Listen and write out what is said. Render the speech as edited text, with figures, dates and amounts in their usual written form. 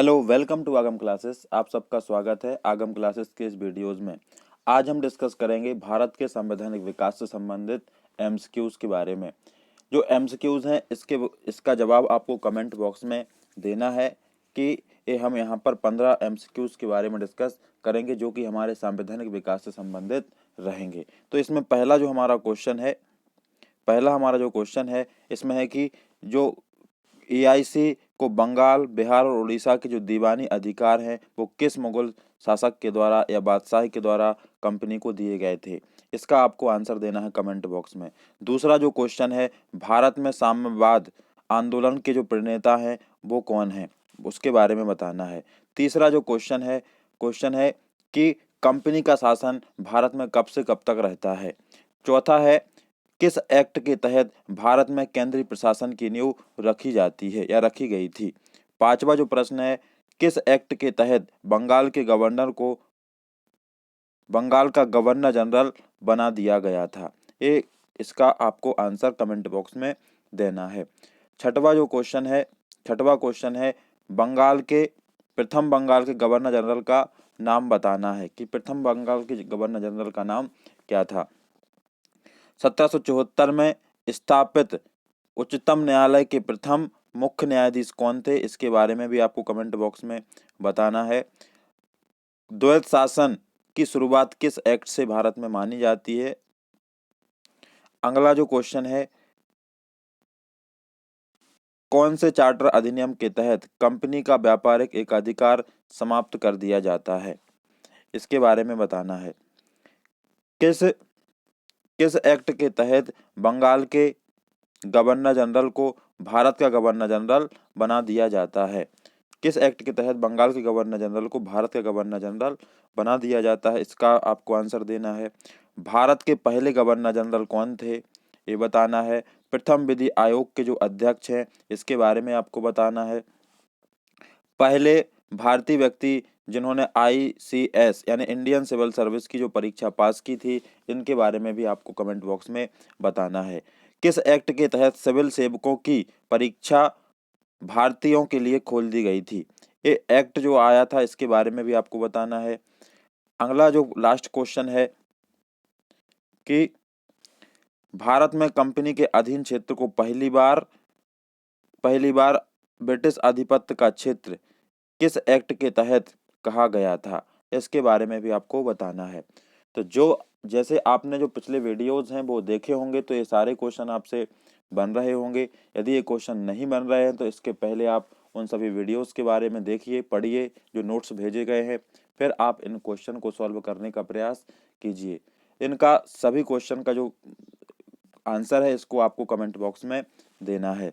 Hello, welcome to आगम classes. आप सबका स्वागत है आगम क्लासेस के इस वीडियोस में। आज हम डिस्कस करेंगे भारत के संवैधानिक विकास से संबंधित एमसीक्यूज के बारे में। जो एमसीक्यूज हैं इसका जवाब आपको कमेंट बॉक्स में देना है कि हम यहाँ पर 15 एमसीक्यूज के बारे में डिस्कस करेंगे जो कि हमारे संवैधानिक विकास से संबंधित रहेंगे। तो इसमें पहला हमारा जो क्वेश्चन है इसमें है कि जो एआईसी को बंगाल, बिहार और उड़ीसा के जो दीवानी अधिकार हैं वो किस मुगल शासक के द्वारा या बादशाह के द्वारा कंपनी को दिए गए थे। इसका आपको आंसर देना है कमेंट बॉक्स में। दूसरा जो क्वेश्चन है, भारत में साम्यवाद आंदोलन के जो प्रणेता हैं वो कौन है, उसके बारे में बताना है। तीसरा जो क्वेश्चन है कि कंपनी का शासन भारत में कब से कब तक रहता है। चौथा है, किस एक्ट के तहत भारत में केंद्रीय प्रशासन की नींव रखी जाती है या रखी गई थी। पांचवा जो प्रश्न है, किस एक्ट के तहत बंगाल का गवर्नर जनरल बना दिया गया था। इसका आपको आंसर कमेंट बॉक्स में देना है। छठवा क्वेश्चन है प्रथम बंगाल के गवर्नर जनरल का नाम बताना है कि प्रथम बंगाल के गवर्नर जनरल का नाम क्या था। 1774 में स्थापित उच्चतम न्यायालय के प्रथम मुख्य न्यायाधीश कौन थे, इसके बारे में भी आपको कमेंट बॉक्स में बताना है। द्वैत शासन की शुरुआत किस एक्ट से भारत में मानी जाती है। अगला जो क्वेश्चन है, कौन से चार्टर अधिनियम के तहत कंपनी का व्यापारिक एकाधिकार समाप्त कर दिया जाता है, इसके बारे में बताना है। किस एक्ट के तहत बंगाल के गवर्नर जनरल को भारत का गवर्नर जनरल बना दिया जाता है। किस एक्ट के तहत बंगाल के गवर्नर जनरल को भारत का गवर्नर जनरल बना दिया जाता है, इसका आपको आंसर देना है। भारत के पहले गवर्नर जनरल कौन थे, ये बताना है। प्रथम विधि आयोग के जो अध्यक्ष हैं इसके बारे में आपको बताना है। पहले भारतीय व्यक्ति जिन्होंने आईसीएस यानी इंडियन सिविल सर्विस की जो परीक्षा पास की थी, इनके बारे में भी आपको कमेंट बॉक्स में बताना है। किस एक्ट के तहत सिविल सेवकों की परीक्षा भारतीयों के लिए खोल दी गई थी, ये एक्ट जो आया था इसके बारे में भी आपको बताना है। अगला जो लास्ट क्वेश्चन है कि भारत में कंपनी के अधीन क्षेत्र को पहली बार ब्रिटिश आधिपत्य का क्षेत्र किस एक्ट के तहत कहा गया था, इसके बारे में भी आपको बताना है। तो जैसे आपने जो पिछले वीडियोस हैं वो देखे होंगे तो ये सारे क्वेश्चन आपसे बन रहे होंगे। यदि ये क्वेश्चन नहीं बन रहे हैं तो इसके पहले आप उन सभी वीडियोस के बारे में देखिए, पढ़िए, जो नोट्स भेजे गए हैं, फिर आप इन क्वेश्चन को सॉल्व करने का प्रयास कीजिए। इनका सभी क्वेश्चन का जो आंसर है इसको आपको कमेंट बॉक्स में देना है।